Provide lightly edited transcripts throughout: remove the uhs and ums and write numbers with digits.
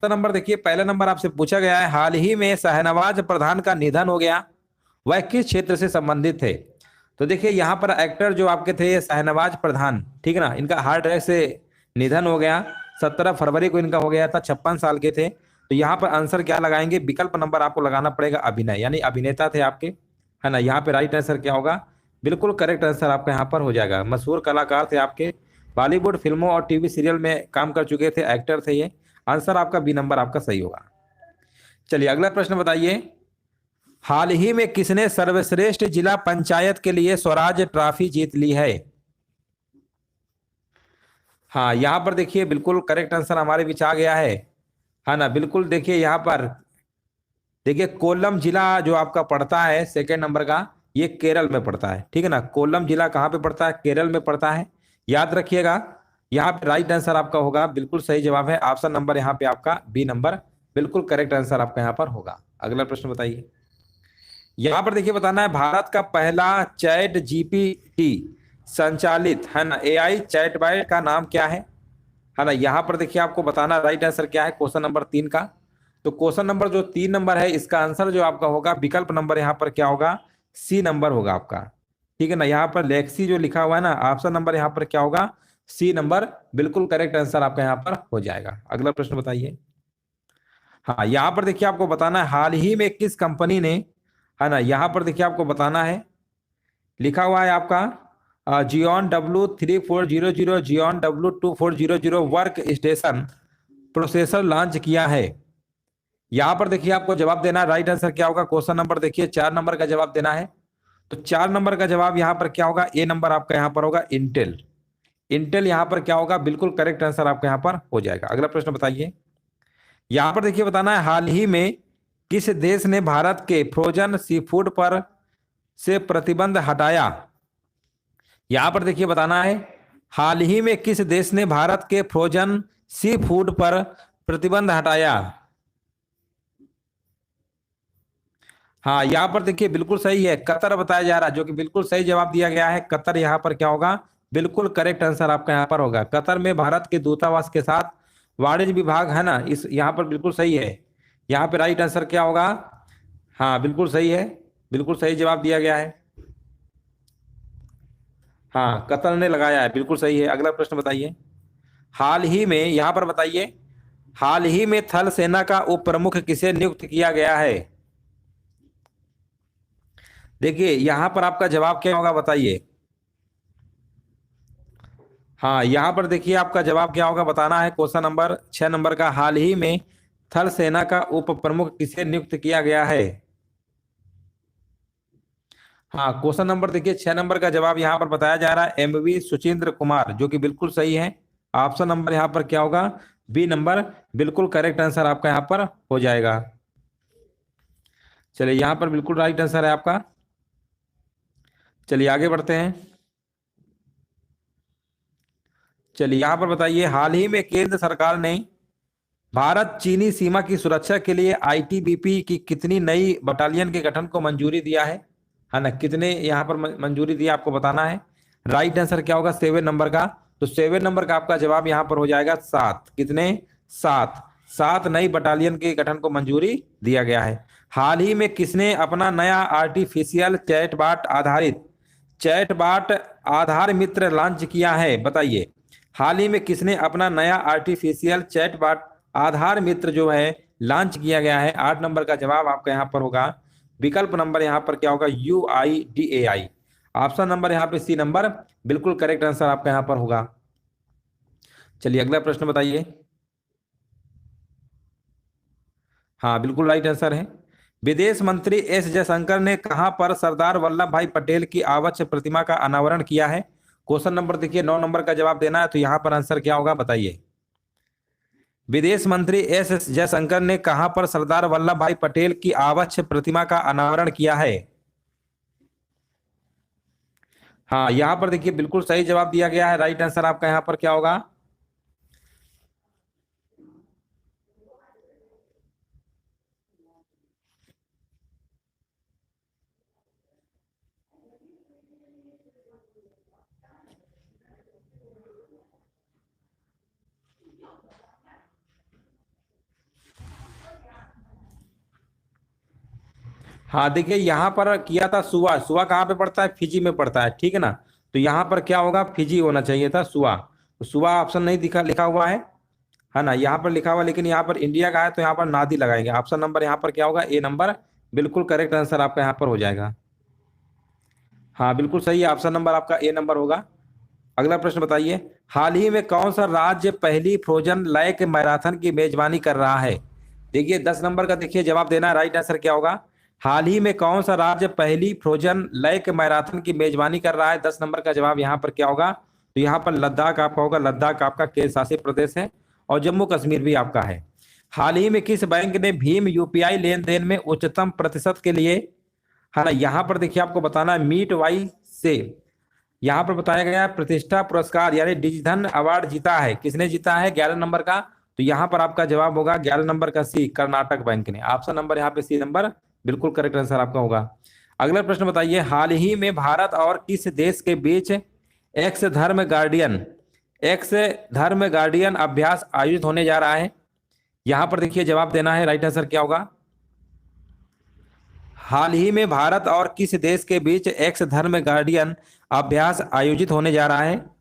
Number देखिए, पहला number आपसे पूछा गया है, हाल ही में शाहनवाज प्रधान का निधन हो गया, वह किस क्षेत्र से संबंधित थे? तो देखिए यहाँ पर एक्टर जो आपके थे ये शाहनवाज प्रधान, ठीक है ना, इनका हार्ट अटैक से निधन हो गया। 17 फरवरी को इनका हो गया था, 56 साल के थे। तो यहाँ पर आंसर क्या लगाएंगे? विकल्प नंबर आपको लगाना पड़ेगा अभिनय, यानी अभिनेता थे आपके, है ना। यहाँ पे राइट आंसर क्या होगा? बिल्कुल करेक्ट आंसर आपका यहाँ पर हो जाएगा। मशहूर कलाकार थे आपके, बॉलीवुड फिल्मों और टीवी सीरियल में काम कर चुके थे, एक्टर थे ये। आंसर आपका बी नंबर आपका सही होगा। चलिए अगला प्रश्न बताइए, हाल ही में किसने सर्वश्रेष्ठ जिला पंचायत के लिए स्वराज ट्रॉफी जीत ली है? हाँ यहाँ पर देखिए बिल्कुल करेक्ट आंसर हमारे बीच आ गया है ना। बिल्कुल देखिए यहाँ पर देखिए, कोल्लम जिला जो आपका पड़ता है सेकेंड नंबर का, ये केरल में पड़ता है, ठीक है ना। कोल्लम जिला कहाँ पे पड़ता है? केरल में पड़ता है, याद रखिएगा। यहाँ पे राइट आंसर आपका होगा, बिल्कुल सही जवाब है ऑप्शन नंबर यहाँ पे आपका बी नंबर, बिल्कुल करेक्ट आंसर आपका यहाँ पर होगा। अगला प्रश्न बताइए, यहाँ पर देखिए बताना है, भारत का पहला चैट जीपीटी संचालित, है ना, एआई चैटबॉट का नाम क्या है ना। यहाँ पर देखिए आपको बताना राइट आंसर क्या है क्वेश्चन नंबर 3 का। तो क्वेश्चन नंबर जो 3 नंबर है, इसका आंसर जो आपका होगा विकल्प नंबर यहाँ पर क्या होगा? सी नंबर होगा आपका, ठीक है ना। यहाँ पर लेक्सी जो लिखा हुआ है ना, ऑप्शन नंबर यहाँ पर क्या होगा? सी नंबर, बिल्कुल करेक्ट आंसर आपका यहाँ पर हो जाएगा। अगला प्रश्न बताइए, हाँ यहाँ पर देखिए आपको बताना है, हाल ही में किस कंपनी ने, है ना, यहाँ पर देखिए आपको बताना है, लिखा हुआ है आपका Xeon W3400 Xeon W2400 work station processor launch किया है। यहां पर देखिए आपको जवाब देना है, राइट आंसर क्या होगा? क्वेश्चन नंबर देखिए 4 नंबर का जवाब देना है। तो 4 नंबर का जवाब यहां पर क्या होगा? ए नंबर आपका यहां पर होगा, इंटेल। इंटेल यहां पर क्या होगा? बिल्कुल करेक्ट आंसर आपका यहां पर हो जाएगा। अगला प्रश्न बताइए, यहां पर देखिए बताना है, हाल ही में किस देश ने भारत के फ्रोजन सी फूड पर से प्रतिबंध हटाया? यहां पर देखिए बताना है, हाल ही में किस देश ने भारत के फ्रोजन सी फूड पर प्रतिबंध हटाया? हाँ यहाँ पर देखिए बिल्कुल सही है, कतर बताया जा रहा है, जो कि बिल्कुल सही जवाब दिया गया है। कतर यहाँ पर क्या होगा? बिल्कुल करेक्ट आंसर आपका यहाँ पर होगा। कतर में भारत के दूतावास के साथ वाणिज्य विभाग, है ना, इस यहाँ पर बिल्कुल सही है। यहाँ पे राइट आंसर क्या होगा? हाँ बिल्कुल सही है, बिल्कुल सही जवाब दिया गया है। हाँ कतर ने लगाया है, बिल्कुल सही है। अगला प्रश्न बताइए, हाल ही में यहाँ पर बताइए, हाल ही में थल सेना का उप प्रमुख किसे नियुक्त किया गया है? देखिए यहाँ पर आपका जवाब क्या होगा बताइए। हाँ यहाँ पर देखिए आपका जवाब क्या होगा बताना है। क्वेश्चन नंबर 6 नंबर का, हाल ही में थल सेना का उप प्रमुख किसे नियुक्त किया गया है? हाँ क्वेश्चन नंबर देखिए 6 नंबर का जवाब यहाँ पर बताया जा रहा है, एमवी सुचिंद्र कुमार, जो कि बिल्कुल सही है। ऑप्शन नंबर यहाँ पर क्या होगा? बी नंबर, बिल्कुल करेक्ट आंसर आपका यहाँ पर हो जाएगा। चलिए यहाँ पर बिल्कुल राइट आंसर है आपका। चलिए आगे बढ़ते हैं। चलिए यहाँ पर बताइए, हाल ही में केंद्र सरकार ने भारत चीनी सीमा की सुरक्षा के लिए आईटीबीपी की कितनी नई बटालियन के गठन को मंजूरी दिया है ना। कितने यहाँ पर मंजूरी दिया आपको बताना है। राइट आंसर क्या होगा? 7 नंबर का। तो 7 नंबर का आपका जवाब यहाँ पर हो जाएगा 7। कितने? 7। 7 नई बटालियन के गठन को मंजूरी दिया गया है। हाल ही में किसने अपना नया आर्टिफिशियल चैटबॉट आधार मित्र लॉन्च किया है? बताइए, हाल ही में किसने अपना नया आर्टिफिशियल चैटबॉट आधार मित्र जो है लॉन्च किया गया है? 8 नंबर का जवाब आपका यहाँ पर होगा, विकल्प नंबर यहाँ पर क्या होगा? UIDAI। ऑप्शन नंबर यहाँ पे सी नंबर, बिल्कुल करेक्ट आंसर आपका यहाँ पर होगा। चलिए अगला प्रश्न बताइए। हाँ बिल्कुल राइट आंसर है। विदेश मंत्री एस जयशंकर ने कहां पर सरदार वल्लभ भाई पटेल की आवास प्रतिमा का अनावरण किया है? क्वेश्चन नंबर देखिए 9 नंबर का जवाब देना है। तो यहाँ पर आंसर क्या होगा बताइए। विदेश मंत्री एस जयशंकर ने कहां पर सरदार वल्लभ भाई पटेल की आवास प्रतिमा का अनावरण किया है? हाँ यहाँ पर देखिए बिल्कुल सही जवाब दिया गया है। राइट आंसर आपका यहाँ पर क्या होगा? हाँ देखिए यहाँ पर किया था सुआ, सुआ कहाँ पे पड़ता है, फिजी में पड़ता है, ठीक है ना। तो यहाँ पर क्या होगा, फिजी होना चाहिए था, सुआ। तो सुआ ऑप्शन नहीं दिखा, लिखा हुआ है ना, यहाँ पर लिखा हुआ, लेकिन यहाँ पर इंडिया का है तो यहाँ पर नादी लगाएंगे। ऑप्शन नंबर यहाँ पर क्या होगा, ए नंबर, बिल्कुल करेक्ट आंसर आपका यहाँ पर हो जाएगा। हाँ बिल्कुल सही है, ऑप्शन नंबर आपका ए नंबर होगा। अगला प्रश्न बताइए, हाल ही में कौन सा राज्य पहली फ्रोजन लेक मैराथन की मेजबानी कर रहा है। देखिए 10 नंबर का देखिए जवाब देना है, राइट आंसर क्या होगा। हाल ही में कौन सा राज्य पहली फ्रोजन लेक मैराथन की मेजबानी कर रहा है, 10 नंबर का जवाब यहाँ पर क्या होगा। तो यहाँ पर लद्दाख आपका होगा, लद्दाख आपका केंद्र शासित प्रदेश है, और जम्मू कश्मीर भी आपका है। हाल ही में किस बैंक ने भीम यूपीआई लेन देन में उच्चतम प्रतिशत के लिए, है ना, यहाँ पर देखिए आपको बताना है मीट वाई से, यहाँ पर बताया गया है प्रतिष्ठा पुरस्कार यानी डिजिधन अवार्ड जीता है, किसने जीता है, 11 नंबर का। तो यहाँ पर आपका जवाब होगा 11 नंबर का सी, कर्नाटक बैंक ने। ऑप्शन नंबर यहाँ पे सी नंबर बिल्कुल करेक्ट आंसर आपका होगा। अगला प्रश्न बताइए, हाल ही में भारत और किस देश के बीच एक्स धर्म गार्डियन अभ्यास आयोजित होने जा रहा है। यहाँ पर देखिए जवाब देना है, राइट आंसर क्या होगा। हाल ही में भारत और किस देश के बीच एक्स धर्म गार्डियन अभ्यास आयोजित होने जा रहा है।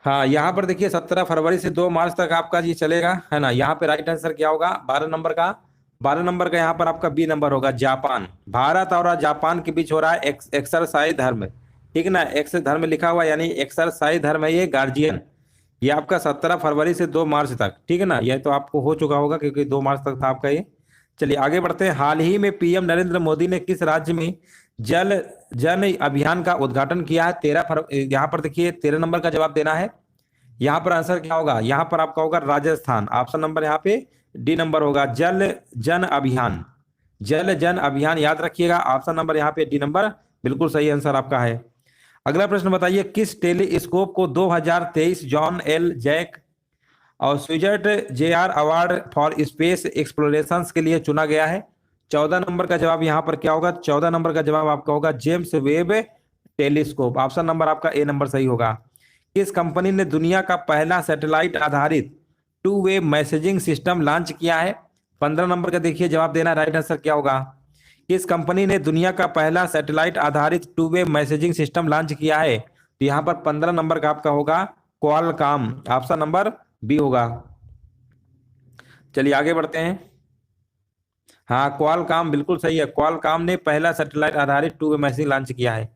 हाँ यहाँ पर देखिए 17 फरवरी से 2 मार्च तक आपका ये चलेगा, है ना। यहाँ पे राइट आंसर क्या होगा, 12 नंबर का। 12 नंबर का यहाँ पर आपका बी नंबर होगा, जापान। भारत और जापान के बीच हो रहा है एक्सरसाइज धर्म, ठीक है ना, एक्स धर्म लिखा हुआ यानी एक्सरसाइज धर्म है ये गार्जियन। ये आपका 17 फरवरी से 2 मार्च तक, ठीक है ना, ये तो आपको हो चुका होगा क्योंकि 2 मार्च तक था आपका ये। चलिए आगे बढ़ते हैं, हाल ही में पीएम नरेंद्र मोदी ने किस राज्य में जल जन अभियान का उद्घाटन किया है। 13 फरवरी, यहाँ पर देखिए 13 नंबर का जवाब देना है। यहाँ पर आंसर क्या होगा, यहाँ पर आपका होगा राजस्थान। ऑप्शन नंबर यहाँ पे डी नंबर होगा, जल जन अभियान, जल जन अभियान याद रखिएगा। ऑप्शन नंबर यहाँ पे डी नंबर बिल्कुल सही आंसर आपका है। अगला प्रश्न बताइए, किस टेलीस्कोप को 2023 जॉन एल जैक और Swigert JR award for space exploration के लिए चुना गया है। 14 नंबर का जवाब यहाँ पर क्या होगा, 14 नंबर का जवाब आपका होगा James Webb telescope. Option number आपका ए नंबर सही होगा। किस कंपनी ने दुनिया का पहला सैटेलाइट आधारित two way messaging system launch किया है। 15 नंबर का देखिए जवाब देना, राइट आंसर क्या होगा। किस कंपनी ने दुनिया का पहला सैटेलाइट आधारित two way messaging system launch किया है। तो यहाँ पर 15 नंबर का आपका होगा क्वालकॉम। ऑप्शन नंबर बी होगा। चलिए आगे बढ़ते हैं, हाँ क्वालकॉम बिल्कुल सही है, क्वालकॉम ने पहला सैटेलाइट आधारित टू वे मैसेजिंग लॉन्च किया है।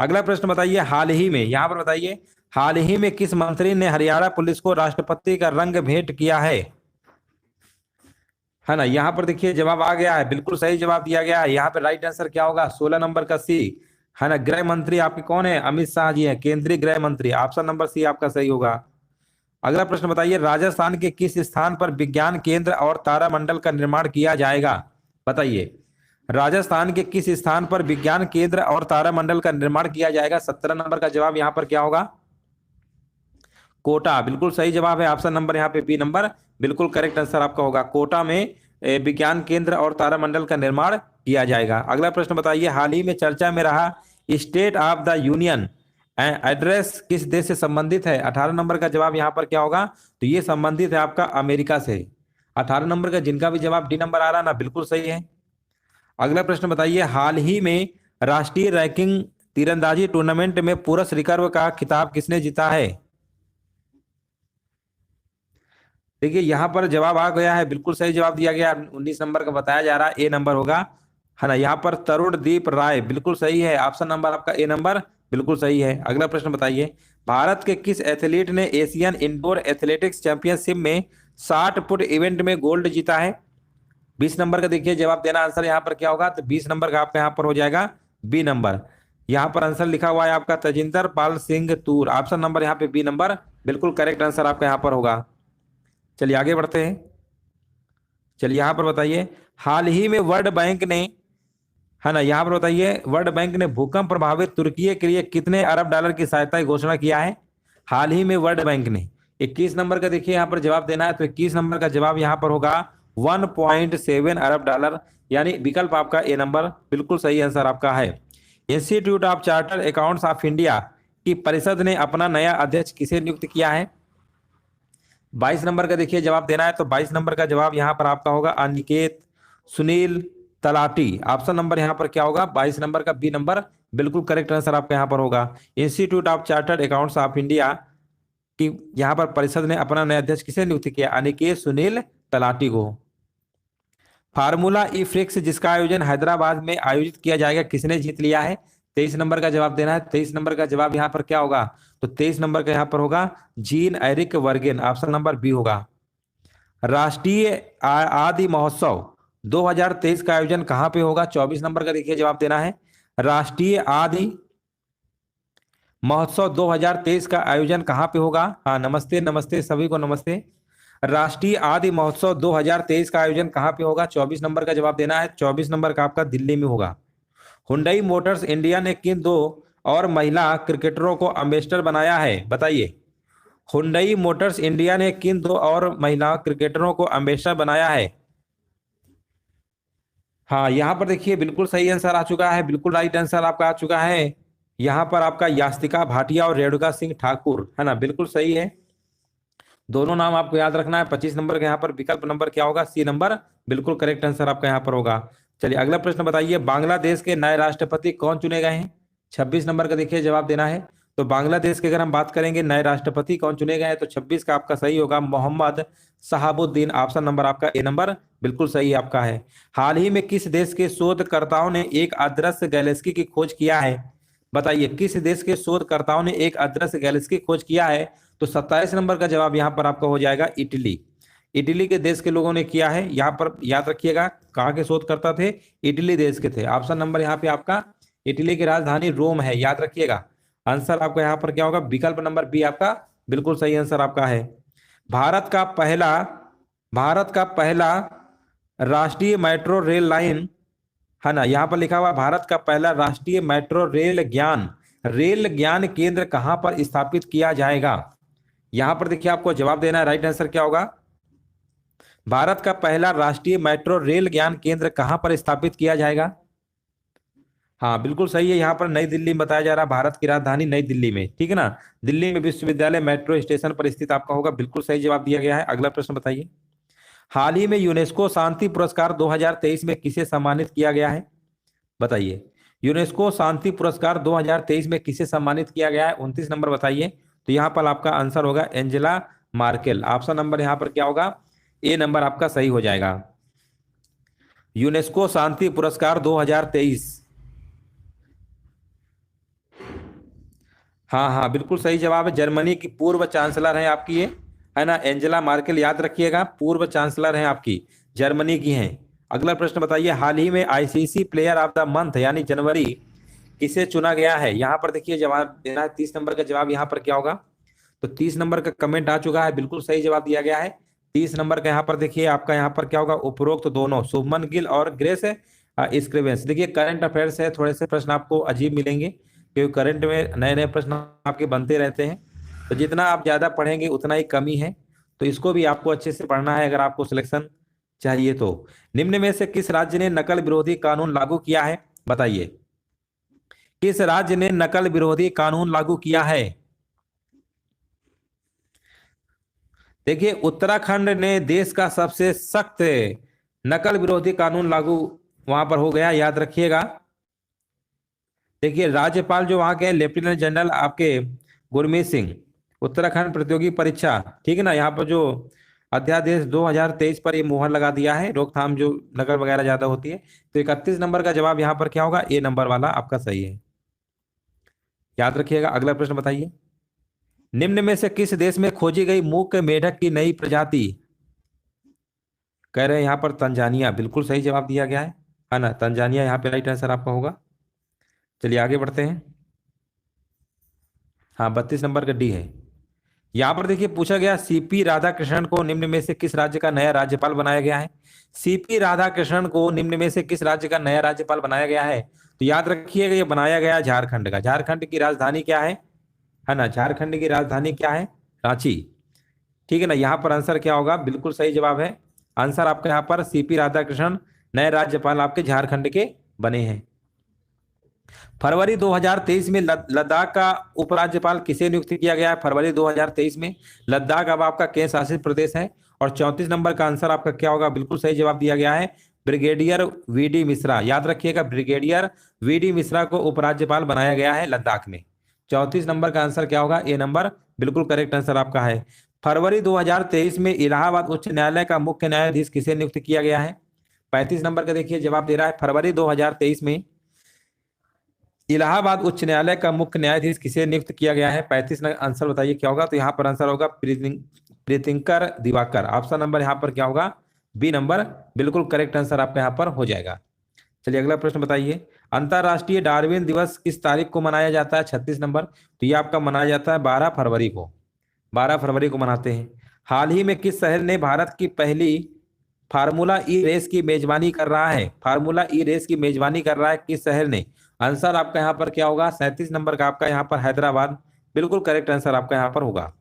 अगला प्रश्न बताइए, हाल ही में, यहाँ पर बताइए, हाल ही में किस मंत्री ने हरियाणा पुलिस को राष्ट्रपति का रंग भेंट किया है ना। यहाँ पर देखिए जवाब आ गया है, बिल्कुल सही जवाब दिया गया है। यहाँ पे राइट आंसर क्या होगा, 16 नंबर का सी, है ना। गृह मंत्री आपके कौन है, अमित शाह जी हैं, केंद्रीय गृह मंत्री। ऑप्शन नंबर सी आपका सही होगा। अगला प्रश्न बताइए, राजस्थान के किस स्थान पर विज्ञान केंद्र और तारामंडल का निर्माण किया जाएगा। बताइए, राजस्थान के किस स्थान पर विज्ञान केंद्र और तारामंडल का निर्माण किया जाएगा। 17 नंबर का जवाब यहाँ पर क्या होगा, कोटा। बिल्कुल सही जवाब है, ऑप्शन नंबर यहाँ पे बी नंबर बिल्कुल करेक्ट आंसर आपका होगा। कोटा में विज्ञान केंद्र और तारामंडल का निर्माण किया जाएगा। अगला प्रश्न बताइए, हाल ही में चर्चा में रहा state of the union address किस देश से संबंधित है। 18 नंबर का जवाब यहाँ पर क्या होगा, तो ये संबंधित है आपका अमेरिका से। 18 नंबर का जिनका भी जवाब डी नंबर आ रहा ना बिल्कुल सही है। अगला प्रश्न बताइए, हाल ही में राष्ट्रीय रैंकिंग तीरंदाजी टूर्नामेंट में पुरुष रिकर्व का खिताब किसने जीता है। देखिए यहाँ पर जवाब आ गया है, बिल्कुल सही जवाब दिया गया, 19 नंबर का बताया जा रहा है, ए नंबर होगा, है ना। यहाँ पर तरुणदीप राय बिल्कुल सही है, ऑप्शन नंबर आपका ए नंबर बिल्कुल सही है। अगला प्रश्न बताइए, भारत के किस एथलीट ने एशियन इंडोर एथलेटिक्स चैंपियनशिप में 60 फुट इवेंट में गोल्ड जीता है। 20 नंबर का देखिए जवाब देना, आंसर यहाँ पर क्या होगा, तो 20 नंबर का आपका यहाँ पर हो जाएगा बी नंबर। यहाँ पर आंसर लिखा हुआ है आपका तजिंदर पाल सिंह तूर। ऑप्शन नंबर यहाँ पे बी नंबर बिल्कुल करेक्ट आंसर आपका यहाँ पर होगा। चलिए आगे बढ़ते हैं, चलिए यहाँ पर बताइए, हाल ही में वर्ल्ड बैंक ने, है ना, यहाँ पर बताइए वर्ल्ड बैंक ने भूकंप प्रभावित तुर्की के लिए कितने अरब डॉलर की सहायता की घोषणा किया है। हाल ही में वर्ल्ड बैंक ने, 21 नंबर का देखिए यहाँ पर जवाब देना है, तो 21 नंबर का जवाब यहाँ पर होगा 1.7 अरब डॉलर, यानी विकल्प आपका ए नंबर बिल्कुल सही आंसर आपका है। Institute of chartered accounts of India की परिषद ने अपना नया अध्यक्ष किसे नियुक्त किया है। 22 नंबर का देखिए जवाब देना है, तो 22 नंबर का जवाब यहाँ पर आपका होगा अनिकेत सुनील तलाटी। ऑप्शन नंबर यहाँ पर क्या होगा, 22 नंबर का बी नंबर बिल्कुल करेक्ट आंसर आपका यहाँ पर होगा। Institute of chartered accounts of India की यहाँ पर परिषद ने अपना नया अध्यक्ष किसे नियुक्त किया, अनिकेत सुनील तलाटी को। फार्मूला ई फ्रिक्स जिसका आयोजन हैदराबाद में आयोजित किया जाएगा, किसने जीत लिया है, 23 नंबर का जवाब देना है। 23 नंबर का जवाब यहाँ पर क्या होगा, तो 23 नंबर का यहाँ पर होगा Jean Eric Vergne, option number B होगा। राष्ट्रीय आदि महोत्सव 2023 का आयोजन कहाँ पे होगा, 24 नंबर का देखिए जवाब देना है। राष्ट्रीय आदि महोत्सव 2023 का आयोजन कहाँ पे होगा। हाँ नमस्ते नमस्ते सभी को नमस्ते। राष्ट्रीय आदि महोत्सव 2023 का आयोजन कहाँ पे होगा, 24 नंबर का जवाब देना है। 24 नंबर का आपका दिल्ली में होगा। हुंडई मोटर्स इंडिया ने किन दो और महिला क्रिकेटरों को एम्बेसडर बनाया है, बताइए। हुंडई मोटर्स इंडिया ने किन दो और महिला क्रिकेटरों को एम्बेसडर बनाया है। हाँ यहाँ पर देखिए बिल्कुल सही आंसर आ चुका है, बिल्कुल राइट आंसर आपका आ चुका है। यहाँ पर आपका यास्तिका भाटिया और रेणुका सिंह ठाकुर, है ना, बिल्कुल सही है। दोनों नाम आपको याद रखना है। 25 नंबर का यहाँ पर विकल्प नंबर क्या होगा, सी नंबर बिल्कुल करेक्ट आंसर आपका यहाँ पर होगा। चलिए अगला प्रश्न बताइए, बांग्लादेश के नए राष्ट्रपति कौन चुने गए हैं। 26 नंबर का देखिए जवाब देना है। तो बांग्लादेश के अगर हम बात करेंगे नए राष्ट्रपति कौन चुने गए हैं, तो 26 का आपका सही होगा मोहम्मद शहाबुद्दीन, ऑप्शन नंबर आपका ए नंबर बिल्कुल सही आपका है। हाल ही में किस देश के शोधकर्ताओं ने एक अदृश्य गैलेक्सी की खोज किया है, बताइए। किस देश के शोधकर्ताओं ने एक अदृश्य गैलेक्सी की खोज किया है, तो 27 नंबर का जवाब यहाँ पर आपका हो जाएगा इटली। इटली के देश के लोगों ने किया है। यहाँ पर याद रखिएगा कहाँ के शोधकर्ता थे, इटली देश के थे। ऑप्शन नंबर यहाँ पे आपका इटली की राजधानी रोम है, याद रखिएगा। आंसर आपका यहाँ पर क्या होगा, विकल्प नंबर बी आपका बिल्कुल सही आंसर आपका है। भारत का पहला राष्ट्रीय मेट्रो रेल लाइन, है ना, यहाँ पर लिखा हुआ भारत का पहला राष्ट्रीय मेट्रो रेल ज्ञान केंद्र कहां पर स्थापित किया जाएगा। यहां पर देखिए आपको जवाब देना है, राइट आंसर क्या होगा, भारत का पहला राष्ट्रीय मेट्रो रेल ज्ञान केंद्र कहां पर स्थापित किया जाएगा। हाँ बिल्कुल सही है, यहाँ पर नई दिल्ली में बताया जा रहा है, भारत की राजधानी नई दिल्ली में, ठीक है ना। दिल्ली में विश्वविद्यालय मेट्रो स्टेशन पर स्थित आपका होगा, बिल्कुल सही जवाब दिया गया है। अगला प्रश्न बताइए, हाल ही में यूनेस्को शांति पुरस्कार 2023 में किसे सम्मानित किया गया है, बताइए। यूनेस्को शांति पुरस्कार 2023 में किसे सम्मानित किया गया है, 29 नंबर बताइए। तो यहाँ पर आपका आंसर होगा एंजेला मार्केल, ऑप्शन नंबर यहाँ पर क्या होगा, ए नंबर आपका सही हो जाएगा। यूनेस्को शांति पुरस्कार 2023, हाँ हाँ बिल्कुल सही जवाब है। जर्मनी की पूर्व चांसलर है आपकी ये, है ना, एंजेला मार्केल, याद रखिएगा पूर्व चांसलर है आपकी, जर्मनी की हैं। अगला प्रश्न बताइए, हाल ही में ICC player of the month यानी जनवरी किसे चुना गया है। यहाँ पर देखिए जवाब देना है, 30 नंबर का जवाब यहाँ पर क्या होगा, तो 30 नंबर का कमेंट आ चुका है, बिल्कुल सही जवाब दिया गया है। 30 नंबर का यहाँ पर देखिए आपका यहाँ पर क्या होगा, उपरोक्त तो दोनों शुभमन गिल और ग्रेस स्क्रिवेंस। देखिए करंट अफेयर्स है, थोड़े से प्रश्न आपको अजीब मिलेंगे क्योंकि करंट में नए नए प्रश्न आपके बनते रहते हैं, तो जितना आप ज्यादा पढ़ेंगे उतना ही कमी है, तो इसको भी आपको अच्छे से पढ़ना है अगर आपको सिलेक्शन चाहिए तो। निम्न में से किस राज्य ने नकल विरोधी कानून लागू किया है, बताइए। किस राज्य ने नकल विरोधी कानून लागू किया है। देखिए उत्तराखंड ने देश का सबसे सख्त नकल विरोधी कानून लागू वहां पर हो गया, याद रखिएगा। देखिए राज्यपाल जो वहां के लेफ्टिनेंट जनरल आपके गुरमीत सिंह, उत्तराखंड प्रतियोगी परीक्षा, ठीक है ना, यहाँ पर जो अध्यादेश 2023 पर ये मुहर लगा दिया है, रोकथाम जो नकल वगैरह ज्यादा होती है। तो 31 नंबर का जवाब यहाँ पर क्या होगा, ए नंबर वाला आपका सही है, याद रखिएगा। अगला प्रश्न बताइए, निम्न में से किस देश में खोजी गई मूक मेढक की नई प्रजाति, कह रहे हैं यहाँ पर तंजानिया, बिल्कुल सही जवाब दिया गया है ना, तंजानिया यहाँ पे राइट आंसर आपका होगा। चलिए आगे बढ़ते हैं। हाँ 32 नंबर का डी है। यहां पर देखिए पूछा गया सीपी राधाकृष्णन को निम्न में से किस राज्य का नया राज्यपाल बनाया गया है। सीपी राधाकृष्णन को निम्न में से किस राज्य का नया राज्यपाल बनाया गया है, तो याद रखिएगा ये बनाया गया झारखंड का। झारखंड की राजधानी क्या है ना, झारखंड की राजधानी क्या है, रांची, ठीक है ना। यहाँ पर आंसर क्या होगा, बिल्कुल सही जवाब है। आंसर आपका यहाँ पर सीपी राधाकृष्णन नए राज्यपाल आपके झारखंड के बने हैं। फरवरी 2023 में लद्दाख का उपराज्यपाल किसे नियुक्त किया गया है? फरवरी 2023 में लद्दाख अब आपका केंद्र शासित प्रदेश है। और 34 नंबर का आंसर आपका क्या होगा? बिल्कुल सही जवाब दिया गया है, ब्रिगेडियर वीडी मिश्रा। याद रखिएगा, ब्रिगेडियर वीडी मिश्रा को उपराज्यपाल बनाया गया है लद्दाख में। 34 नंबर का आंसर क्या होगा? ए नंबर बिल्कुल करेक्ट आंसर आपका है। फरवरी 2023 में इलाहाबाद उच्च न्यायालय का मुख्य न्यायाधीश किसे नियुक्त किया गया है? 35 नंबर का देखिए जवाब दे रहा है, फरवरी 2023 में इलाहाबाद उच्च न्यायालय का मुख्य न्यायाधीश किसे नियुक्त किया गया है? 35 आंसर बताइए क्या होगा? तो यहाँ पर आंसर होगा प्रीतिंकर दिवाकर। ऑप्शन नंबर यहाँ पर क्या होगा? बी नंबर बिल्कुल करेक्ट आंसर आपका यहाँ पर हो जाएगा। चलिए अगला प्रश्न बताइए, अंतरराष्ट्रीय डार्विन दिवस किस तारीख को मनाया जाता है? 36 नंबर। तो ये आपका मनाया जाता है 12 फरवरी को। 12 फरवरी को मनाते हैं। हाल ही में किस शहर ने भारत की पहली फार्मूला ई रेस की मेजबानी कर रहा है? फार्मूला ई रेस की मेजबानी कर रहा है किस शहर ने? आंसर आपका यहाँ पर क्या होगा? 37 नंबर का आपका यहाँ पर हैदराबाद बिल्कुल करेक्ट आंसर आपका यहाँ पर होगा।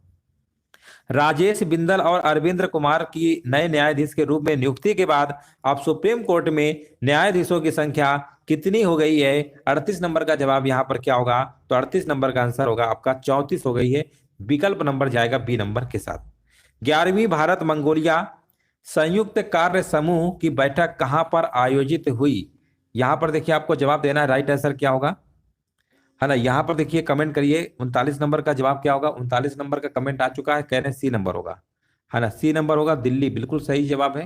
राजेश बिंदल और अरविंद्र कुमार की नए न्यायाधीश के रूप में नियुक्ति के बाद अब सुप्रीम कोर्ट में न्यायाधीशों की संख्या कितनी हो गई है? 38 नंबर का जवाब यहाँ पर क्या होगा? तो 38 नंबर का आंसर होगा आपका 34 हो गई है। विकल्प नंबर जाएगा बी नंबर के साथ। 11वीं भारत मंगोलिया संयुक्त कार्य समूह की बैठक कहां पर आयोजित हुई? यहां पर देखिए आपको जवाब देना है, राइट आंसर क्या होगा, है ना। यहां पर देखिए कमेंट करिए 39 नंबर का जवाब क्या होगा? 39 नंबर का कमेंट आ चुका है, कह रहे हैं सी नंबर होगा, है ना। सी नंबर होगा, दिल्ली बिल्कुल सही जवाब है,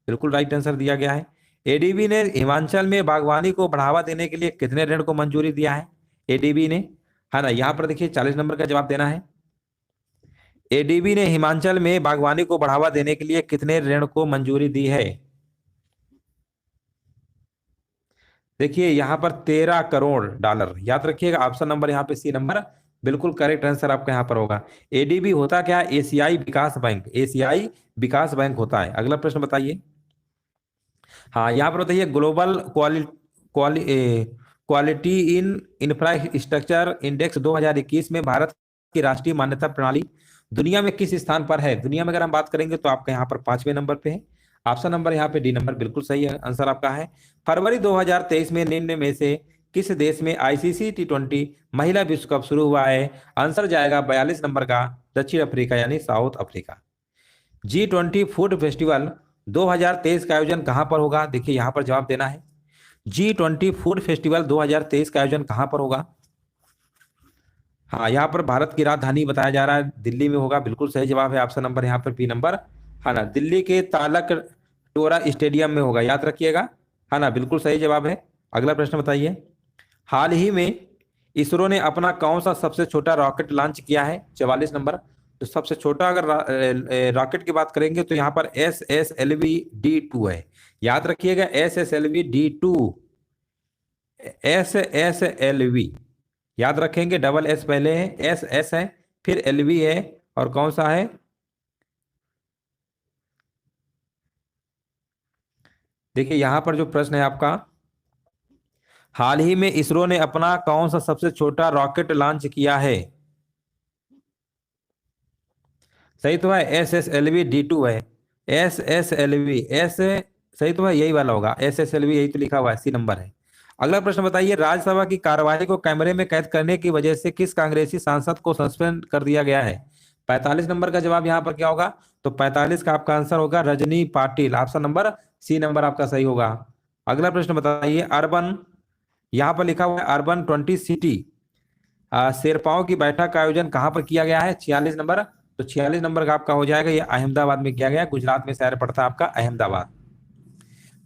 बिल्कुल राइट आंसर दिया गया है। एडीबी ने हिमाचल में बागवानी को बढ़ावा देने के लिए कितने ऋण को मंजूरी दिया है? एडीबी ने, है ना। यहाँ पर देखिए 40 नंबर का जवाब देना है। एडीबी ने हिमाचल में बागवानी को बढ़ावा देने के लिए कितने ऋण को मंजूरी दी है? देखिए यहां पर 13 करोड़ डॉलर। याद रखिएगा, ऑप्शन नंबर यहाँ पे सी नंबर बिल्कुल करेक्ट आंसर आपका यहाँ पर होगा। एडीबी होता क्या है? एशियाई विकास बैंक, एशियाई विकास बैंक होता है। अगला प्रश्न बताइए। हाँ यहाँ पर बताइए, global quality in infrastructure index 2021 में भारत की राष्ट्रीय मान्यता प्रणाली दुनिया में किस स्थान पर है? दुनिया में अगर हम बात करेंगे तो आपका यहाँ पर 5वें नंबर पे है। ऑप्शन नंबर यहाँ पे डी नंबर बिल्कुल सही है, आंसर आपका है। फरवरी 2023 में निम्न में से किस देश में आईसीसी T20 महिला विश्व कप शुरू हुआ है? आंसर जाएगा 42 नंबर का, दक्षिण अफ्रीका यानी south Africa. G20 food festival 2023 का आयोजन कहां पर होगा? देखिए यहां पर जवाब देना है, G20 फूड फेस्टिवल 2023 का आयोजन कहां पर होगा? हाँ यहाँ पर भारत की राजधानी बताया जा रहा है, दिल्ली में होगा, बिल्कुल सही जवाब है। ऑप्शन नंबर यहाँ पर बी नंबर, है ना, दिल्ली के तालक टोरा स्टेडियम में होगा, याद रखिएगा, है ना, बिल्कुल सही जवाब है। अगला प्रश्न बताइए, हाल ही में इसरो ने अपना कौन सा सबसे छोटा रॉकेट लॉन्च किया है? 44 नंबर। तो सबसे छोटा अगर रॉकेट की बात करेंगे तो यहाँ पर SSLV-D2 है। याद रखिएगा, SSLV-D2, SSLV याद रखेंगे, डबल एस पहले है, एस है, फिर LV है, और कौन सा है? देखिए यहां पर जो प्रश्न है आपका, हाल ही में इसरो ने अपना कौन सा सबसे छोटा रॉकेट लॉन्च किया है? सही तो है, SSLV-D2 है, SSLV एस सही तो है, यही वाला होगा, SSLV यही तो लिखा हुआ है, सी नंबर है। अगला प्रश्न बताइए, राज्यसभा की कार्यवाही को कैमरे में कैद करने की वजह से किस कांग्रेसी सांसद को सस्पेंड कर दिया गया है? 45 नंबर का जवाब यहाँ पर क्या होगा? तो 45 का आपका आंसर होगा Rajni Patil, option number C number आपका सही होगा। अगला प्रश्न बताइए, अर्बन, यहाँ पर लिखा हुआ है अर्बन 20 सिटी शेरपाओं की बैठक का आयोजन कहाँ पर किया गया है? 46 नंबर। तो 46 नंबर का आपका हो जाएगा, ये अहमदाबाद में किया गया, गुजरात में शहर पड़ता है आपका अहमदाबाद।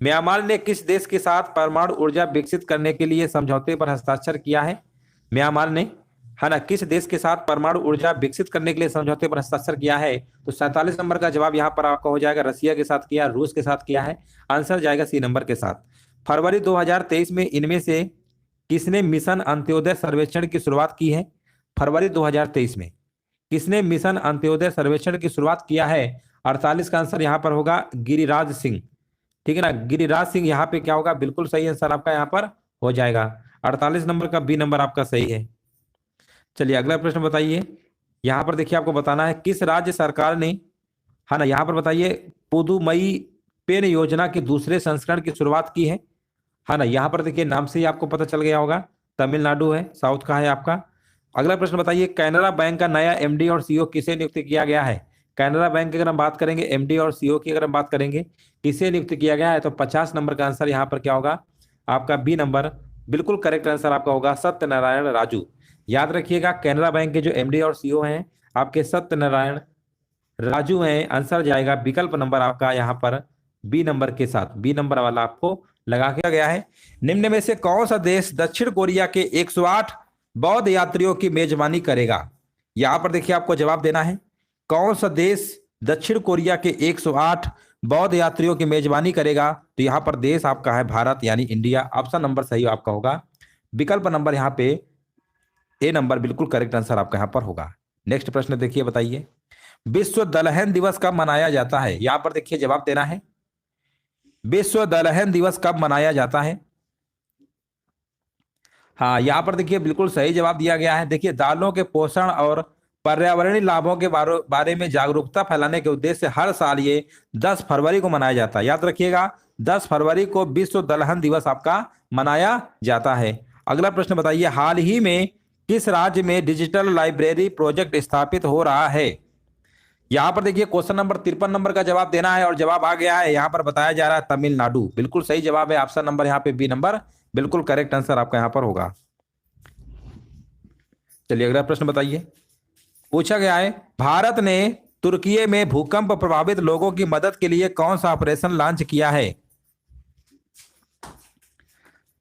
म्यांमार ने किस देश के साथ परमाणु ऊर्जा विकसित करने के लिए समझौते पर हस्ताक्षर किया है? म्यांमार ने, है ना, किस देश के साथ परमाणु ऊर्जा विकसित करने के लिए समझौते पर हस्ताक्षर किया है? तो 47 नंबर का जवाब यहाँ पर आपका हो जाएगा, रसिया के साथ किया, रूस के साथ किया है, आंसर जाएगा सी नंबर के साथ। फरवरी 2023 में इनमें से किसने मिशन अंत्योदय सर्वेक्षण की शुरुआत की है? फरवरी 2023 में किसने मिशन अंत्योदय सर्वेक्षण की शुरुआत किया है? 48 का आंसर यहाँ पर होगा गिरिराज सिंह, ठीक है ना, गिरिराज सिंह यहाँ पे क्या होगा? बिल्कुल सही आंसर आपका यहाँ पर हो जाएगा, 48 नंबर का बी नंबर आपका सही है। चलिए अगला प्रश्न बताइए, यहाँ पर देखिए आपको बताना है किस राज्य सरकार ने, है ना, यहाँ पर बताइए पुदुमई पेन योजना के दूसरे संस्करण की शुरुआत की है ना। यहाँ पर देखिए नाम से ही आपको पता चल गया होगा, तमिलनाडु है, साउथ का है आपका। अगला प्रश्न बताइए, कैनरा बैंक का नया एमडी और सीईओ किसे नियुक्त किया गया है? कैनरा बैंक की अगर हम बात करेंगे, एमडी और सीईओ की अगर हम बात करेंगे, किसे नियुक्त किया गया है, तो 50 नंबर का आंसर यहाँ पर क्या होगा? आपका बी नंबर बिल्कुल करेक्ट आंसर आपका होगा, सत्यनारायण राजू। याद रखिएगा, कैनरा बैंक के जो एमडी और सीईओ हैं आपके सत्यनारायण राजू हैं। आंसर जाएगा विकल्प नंबर आपका यहाँ पर बी नंबर के साथ, बी नंबर वाला आपको लगा के गया है। निम्न में से कौन सा देश दक्षिण कोरिया के 108 बौद्ध यात्रियों की मेजबानी करेगा? यहां पर देखिए आपको जवाब देना है, कौन सा देश दक्षिण कोरिया के 108 बौद्ध यात्रियों की मेजबानी करेगा? तो यहां पर देश आपका है भारत, यानी इंडिया। ऑप्शन नंबर सही आपका होगा, विकल्प नंबर यहाँ पे ए नंबर बिल्कुल करेक्ट आंसर आपका यहाँ पर होगा। नेक्स्ट प्रश्न देखिए, बताइए विश्व दलहन दिवस कब मनाया जाता है? यहां पर देखिए जवाब देना है, विश्व दलहन दिवस कब मनाया जाता है? हाँ, यहां पर देखिए बिल्कुल सही जवाब दिया गया है। देखिए, दालों के पोषण और पर्यावरणीय लाभों के बारे में जागरूकता फैलाने के उद्देश्य से हर साल ये 10 फरवरी को मनाया जाता है। याद रखिएगा, 10 फरवरी को विश्व दलहन दिवस आपका मनाया जाता है। अगला प्रश्न बताइए, हाल ही में किस राज्य में डिजिटल लाइब्रेरी प्रोजेक्ट स्थापित हो रहा है? यहां पर देखिए क्वेश्चन नंबर 53 नंबर का जवाब देना है और जवाब आ गया है। यहां पर बताया जा रहा है तमिलनाडु, बिल्कुल सही जवाब है। ऑप्शन नंबर यहाँ पे बी नंबर बिल्कुल करेक्ट आंसर आपका यहाँ पर होगा। चलिए अगला प्रश्न बताइए, पूछा गया है, भारत ने तुर्की में भूकंप प्रभावित लोगों की मदद के लिए कौन सा ऑपरेशन लॉन्च किया है?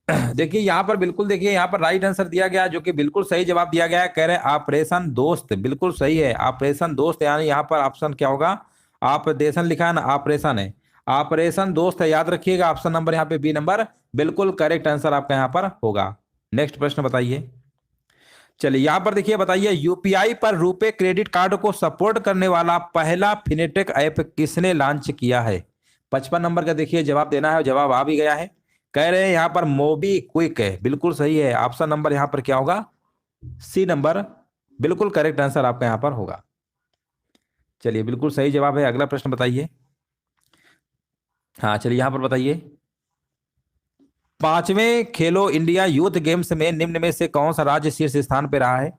देखिए यहां पर बिल्कुल देखिए यहां पर राइट आंसर दिया गया, जो कि बिल्कुल सही जवाब दिया गया है। कह रहे हैं ऑपरेशन दोस्त, बिल्कुल सही है, ऑपरेशन दोस्त। यानी यहां पर ऑप्शन क्या होगा? ऑपरेशन लिखा है ना, ऑपरेशन है, ऑपरेशन दोस्त है। याद रखिएगा, ऑप्शन नंबर यहाँ पे बी नंबर बिल्कुल करेक्ट आंसर आपका यहाँ पर होगा। नेक्स्ट प्रश्न बताइए, चलिए यहां पर देखिए, बताइए यूपीआई पर रुपे क्रेडिट कार्ड को सपोर्ट करने वाला पहला फिनेटेक ऐप किसने लॉन्च किया है? 55 नंबर का देखिए जवाब देना है और जवाब आ भी गया है। कह रहे हैं यहाँ पर मोबी क्विक है, बिल्कुल सही है। ऑप्शन नंबर यहाँ पर क्या होगा? सी नंबर बिल्कुल करेक्ट आंसर आपका यहाँ पर होगा। चलिए बिल्कुल सही जवाब है। अगला प्रश्न बताइए, हाँ चलिए यहां पर बताइए, 5वें खेलो इंडिया यूथ गेम्स में निम्न में से कौन सा राज्य शीर्ष स्थान पर रहा है?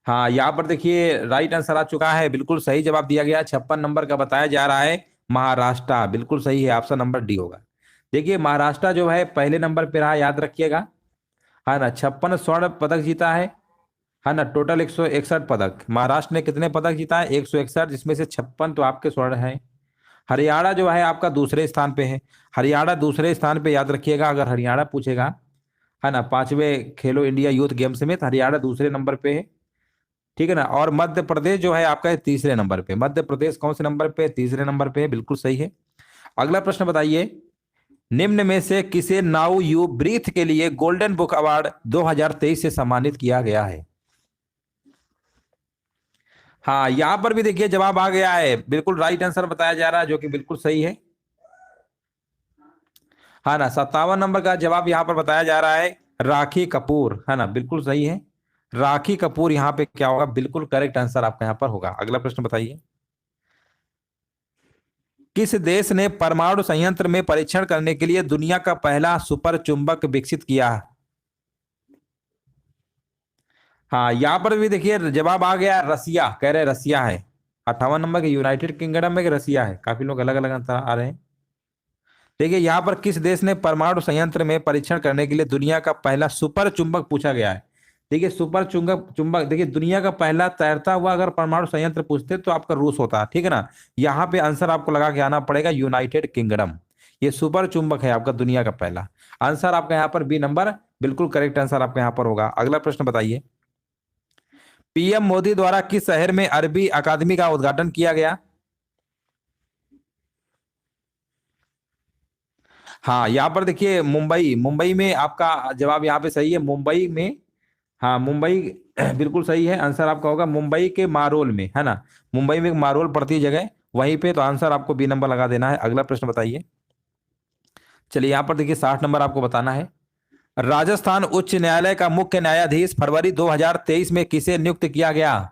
हाँ, यहाँ पर देखिए राइट आंसर आ चुका है, बिल्कुल सही जवाब दिया गया। 56 नंबर का बताया जा रहा है महाराष्ट्र, बिल्कुल सही है, ऑप्शन नंबर डी होगा। देखिए महाराष्ट्र जो है पहले नंबर पे रहा, याद रखिएगा, है ना। 56 स्वर्ण पदक जीता है ना। टोटल 161 पदक, महाराष्ट्र ने कितने पदक जीता है? 161, जिसमें से 56 तो आपके स्वर्ण है। हरियाणा जो है आपका दूसरे स्थान पे है, हरियाणा दूसरे स्थान पे, याद रखिएगा अगर हरियाणा पूछेगा, है ना, 5वें खेलो इंडिया यूथ गेम्स में, तो हरियाणा दूसरे नंबर पे है, ठीक है ना। और मध्य प्रदेश जो है आपका तीसरे नंबर पे। मध्य प्रदेश कौन से नंबर पे? तीसरे नंबर पे है, बिल्कुल सही है। अगला प्रश्न बताइए, निम्न में से किसे नाउ यू ब्रीथ के लिए गोल्डन बुक अवार्ड 2023 से सम्मानित किया गया है? हाँ, यहां पर भी देखिए जवाब आ गया है, बिल्कुल राइट आंसर बताया जा रहा है, जो कि बिल्कुल सही है, है ना। 57 नंबर का जवाब यहां पर बताया जा रहा है राखी कपूर, है ना, बिल्कुल सही है। राखी कपूर यहाँ पे क्या होगा? बिल्कुल करेक्ट आंसर आपका यहाँ पर होगा। अगला प्रश्न बताइए, किस देश ने परमाणु संयंत्र में परीक्षण करने के लिए दुनिया का पहला सुपर चुंबक विकसित किया? हाँ, यहां पर भी देखिए जवाब आ गया रसिया, कह रहे रसिया है। 58 नंबर के यूनाइटेड किंगडम में कि रसिया है, काफी लोग अलग अलग आंसर आ रहे हैं। देखिए यहाँ पर किस देश ने परमाणु संयंत्र में परीक्षण करने के लिए दुनिया का पहला सुपर चुंबक पूछा गया है? देखिए सुपर चुंबक चुंबक देखिए, दुनिया का पहला तैरता हुआ अगर परमाणु संयंत्र पूछते तो आपका रूस होता, ठीक है ना। यहाँ पे आंसर आपको लगा के आना पड़ेगा यूनाइटेड किंगडम। ये सुपर चुंबक है आपका दुनिया का पहला। आंसर आपका यहाँ पर बी नंबर बिल्कुल करेक्ट आंसर आपका यहाँ पर होगा। अगला प्रश्न बताइए, पीएम मोदी द्वारा किस शहर में अरबी अकादमी का उद्घाटन किया गया? हाँ, यहाँ पर देखिए मुंबई, मुंबई में आपका जवाब यहाँ पे सही है, मुंबई में। हाँ मुंबई बिल्कुल सही है, आंसर आपका होगा मुंबई के मारोल में, है ना। मुंबई में एक मारोल पड़ती है जगह, वहीं पे, तो आंसर आपको बी नंबर लगा देना है। अगला प्रश्न बताइए, चलिए यहाँ पर देखिए 60 नंबर आपको बताना है, राजस्थान उच्च न्यायालय का मुख्य न्यायाधीश फरवरी 2023 में किसे नियुक्त किया गया?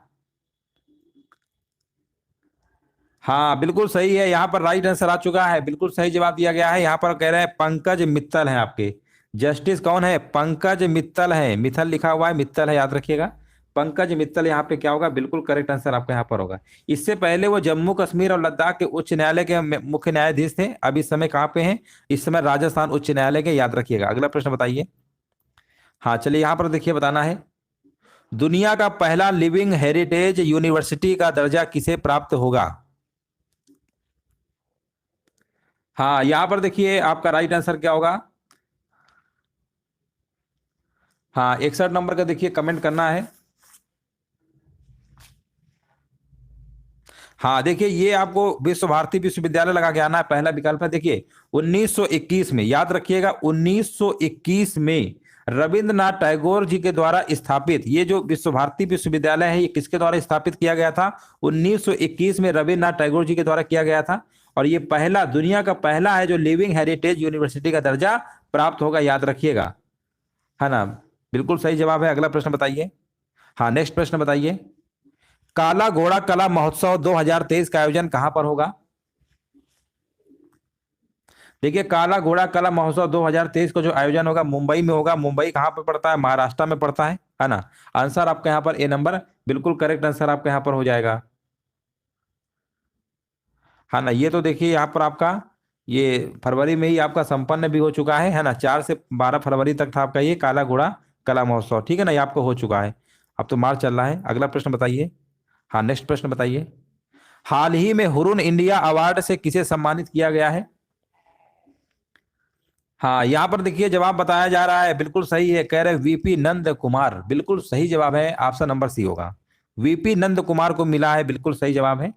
हाँ बिल्कुल सही है, यहाँ पर राइट आंसर आ चुका है, बिल्कुल सही जवाब दिया गया है। यहाँ पर कह रहे हैं पंकज मित्तल है आपके। जस्टिस कौन है? पंकज मित्तल है, मित्तल लिखा हुआ है, मित्तल है, याद रखिएगा। पंकज मित्तल यहाँ पे क्या होगा? बिल्कुल करेक्ट आंसर आपका यहाँ पर होगा। इससे पहले वो जम्मू कश्मीर और लद्दाख के उच्च न्यायालय के मुख्य न्यायाधीश थे। अब इस समय कहाँ पे हैं? इस समय राजस्थान उच्च न्यायालय के, याद रखिएगा। अगला प्रश्न बताइए। हाँ चलिए, यहाँ पर देखिए बताना है, दुनिया का पहला लिविंग हेरिटेज यूनिवर्सिटी का दर्जा किसे प्राप्त होगा? हाँ यहां पर देखिए आपका राइट आंसर क्या होगा? हाँ 61 नंबर का देखिए कमेंट करना है। हाँ देखिए, ये आपको विश्व भारती विश्वविद्यालय लगा के आना है, पहला विकल्प है। देखिए 1921 में, याद रखिएगा, 1921 में रविंद्रनाथ टैगोर जी के द्वारा स्थापित ये जो विश्व भारती विश्वविद्यालय है, ये किसके द्वारा स्थापित किया गया था? 1921 में रविंद्रनाथ टैगोर जी के द्वारा किया गया था। और ये पहला, दुनिया का पहला है जो लिविंग हेरिटेज यूनिवर्सिटी का दर्जा प्राप्त होगा, याद रखिएगा, है ना। बिल्कुल सही जवाब है। अगला प्रश्न बताइए। हाँ नेक्स्ट प्रश्न बताइए। काला घोड़ा कला महोत्सव 2023 का आयोजन कहां पर होगा? देखिए काला घोड़ा कला महोत्सव 2023 का जो आयोजन होगा, मुंबई में होगा। मुंबई कहां पर पड़ता है? महाराष्ट्र में पड़ता है ना। आंसर आपका यहाँ पर ए नंबर, बिल्कुल करेक्ट आंसर आपका यहाँ पर हो जाएगा, है ना। ये तो देखिए यहाँ पर आपका ये फरवरी में ही आपका संपन्न भी हो चुका है ना। 4 से 12 फरवरी तक था आपका ये काला घोड़ा कला महोत्सव, ठीक है ना, ये आपको हो चुका है। अब तो मार्च चल रहा है। अगला प्रश्न बताइए। हाँ नेक्स्ट प्रश्न बताइए। हाल ही में हुरुन इंडिया अवार्ड से किसे सम्मानित किया गया है? हाँ यहाँ पर देखिए जवाब बताया जा रहा है, बिल्कुल सही है, कह रहे वीपी नंद कुमार, बिल्कुल सही जवाब है, ऑप्शन नंबर सी होगा। वीपी नंद कुमार को मिला है, बिल्कुल सही जवाब है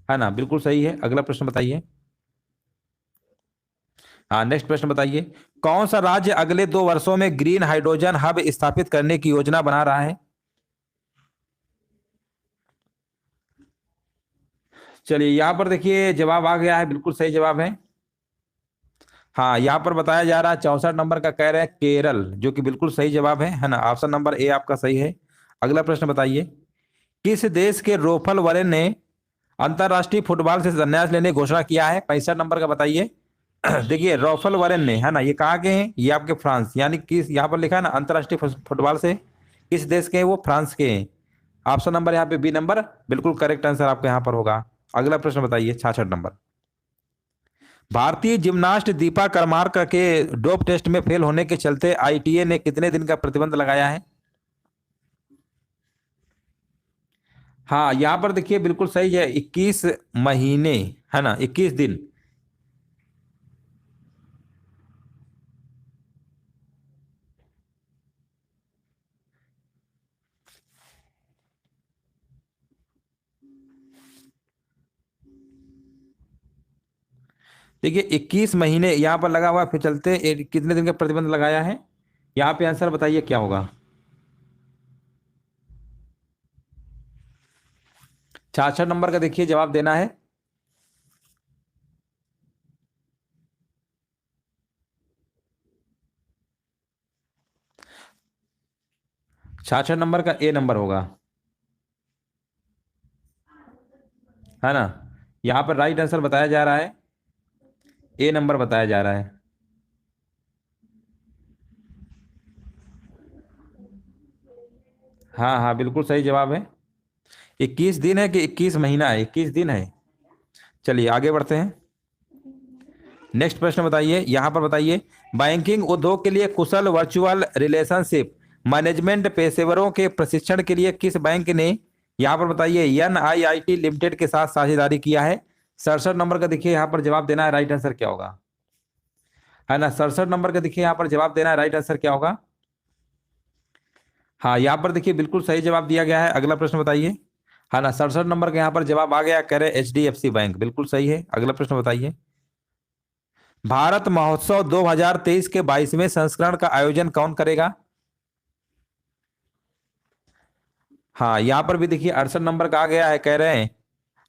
ना, बिल्कुल सही है। अगला प्रश्न बताइए। हाँ नेक्स्ट प्रश्न बताइए। कौन सा राज्य अगले 2 वर्षों में ग्रीन हाइड्रोजन हब स्थापित करने की योजना बना रहा है? चलिए यहाँ पर देखिए जवाब आ गया है, बिल्कुल सही जवाब है। हाँ यहाँ पर बताया जा रहा है 64 नंबर का, कह रहे हैं केरल, जो कि बिल्कुल सही जवाब है ना। ऑप्शन नंबर ए आपका सही है। अगला प्रश्न बताइए। किस देश के रोफल वरेन ने अंतरराष्ट्रीय फुटबॉल से संन्यास लेने की घोषणा किया है? 65 नंबर का बताइए। देखिए रॉफल वरेन ने, है ना, ये कहाँ के हैं? ये आपके फ्रांस, यानी किस, यहाँ पर लिखा है ना अंतरराष्ट्रीय फुटबॉल से किस देश के हैं? वो फ्रांस के हैं। ऑप्शन नंबर यहाँ पे बी नंबर, बिल्कुल करेक्ट आंसर आपका यहाँ पर होगा। अगला प्रश्न बताइए 66 नंबर। भारतीय जिम्नास्ट दीपा करमाकर के डोप टेस्ट में फेल होने के चलते आईटीए ने कितने दिन का प्रतिबंध लगाया है? हाँ यहाँ पर देखिए बिल्कुल सही है, 21 महीने, है ना, 21 दिन। देखिए 21 महीने यहाँ पर लगा हुआ है, फिर चलते कितने दिन का प्रतिबंध लगाया है? यहाँ पे आंसर बताइए क्या होगा? 66 नंबर का देखिए जवाब देना है। 66 नंबर का ए नंबर होगा, है ना। यहाँ पर राइट आंसर बताया जा रहा है, ए नंबर बताया जा रहा है। हाँ हाँ बिल्कुल सही जवाब है। 21 दिन है कि 21 महीना है? 21 दिन है। चलिए आगे बढ़ते हैं। नेक्स्ट प्रश्न बताइए। यहाँ पर बताइए, बैंकिंग उद्योग के लिए कुशल वर्चुअल रिलेशनशिप मैनेजमेंट पेशेवरों के प्रशिक्षण के लिए किस बैंक ने, यहाँ पर बताइए, NIIT लिमिटेड के साथ साझेदारी किया है? 67 नंबर का देखिए यहाँ पर जवाब देना है, राइट आंसर क्या होगा, है ना। 67 नंबर का देखिए यहाँ पर जवाब देना है, राइट आंसर क्या होगा? हाँ यहाँ पर देखिए बिल्कुल सही जवाब दिया गया है। अगला प्रश्न बताइए, है ना। 67 नंबर का यहाँ पर जवाब आ गया, कह रहे HDFC बैंक, बिल्कुल सही है। अगला प्रश्न बताइए। भारत महोत्सव 2023 के 22वें संस्करण का आयोजन कौन करेगा? हाँ यहाँ पर भी देखिए 68 नंबर का आ गया है, कह रहे हैं,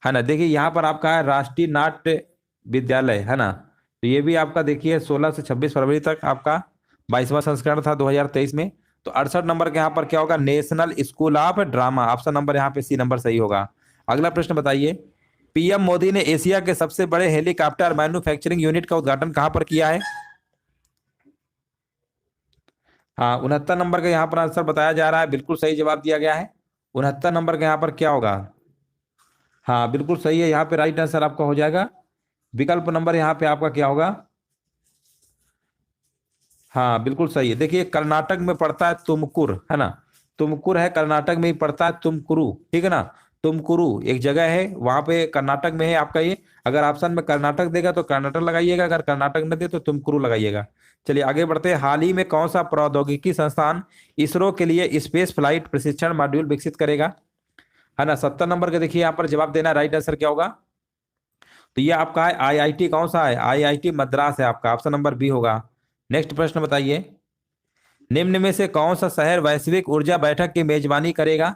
है ना। देखिए यहाँ पर आपका है राष्ट्रीय नाट्य विद्यालय, है ना। तो ये भी आपका देखिए 16 से 26 फरवरी तक आपका 22वां संस्करण था 2023 में। तो 68 नंबर के यहाँ पर क्या होगा? National school of drama, option number यहाँ पे सी नंबर सही होगा। अगला प्रश्न बताइए। पीएम मोदी ने एशिया के सबसे बड़े हेलीकॉप्टर मैन्युफैक्चरिंग यूनिट का उद्घाटन कहां पर किया है? हाँ, 69 नंबर का यहाँ पर आंसर बताया जा रहा है, बिल्कुल सही जवाब दिया गया है। 69 नंबर का यहाँ पर क्या होगा? हाँ बिल्कुल सही है, यहाँ पे राइट आंसर आपका हो जाएगा विकल्प नंबर, यहाँ पे आपका क्या होगा? हाँ बिल्कुल सही है। देखिए कर्नाटक में पड़ता है तुमकुर, है ना, तुमकुर है कर्नाटक में ही पड़ता है, तुमकुरु, ठीक है ना। तुमकुरु एक जगह है, वहां पे कर्नाटक में है आपका ये। अगर ऑप्शन में कर्नाटक देगा तो कर्नाटक लगाइएगा, अगर कर्नाटक न दे तो तुमकुरु लगाइएगा। चलिए आगे बढ़ते हैं। हाल ही में कौन सा प्रौद्योगिकी संस्थान इसरो के लिए स्पेस फ्लाइट प्रशिक्षण मॉड्यूल विकसित करेगा? है ना, 70 नंबर का देखिए यहाँ पर जवाब देना, राइट आंसर क्या होगा? तो ये आपका है आईआईटी, कौन सा है? आईआईटी मद्रास है आपका, ऑप्शन नंबर बी होगा। नेक्स्ट प्रश्न बताइए, निम्न में से कौन सा शहर वैश्विक ऊर्जा बैठक की मेजबानी करेगा?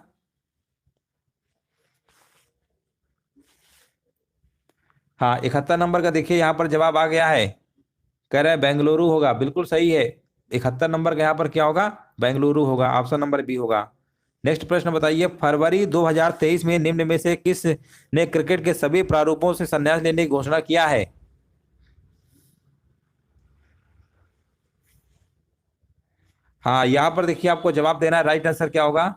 हाँ, 71 नंबर का देखिए यहाँ पर जवाब आ गया है, कह रहे हैं बेंगलुरु होगा, बिल्कुल सही है। 71 नंबर का यहाँ पर क्या होगा? बेंगलुरु होगा, ऑप्शन नंबर बी होगा। नेक्स्ट प्रश्न बताइए, फरवरी 2023 में निम्न में से किस ने क्रिकेट के सभी प्रारूपों से संन्यास लेने की घोषणा किया है? हाँ, यहाँ पर देखिए आपको जवाब देना है, राइट आंसर क्या होगा?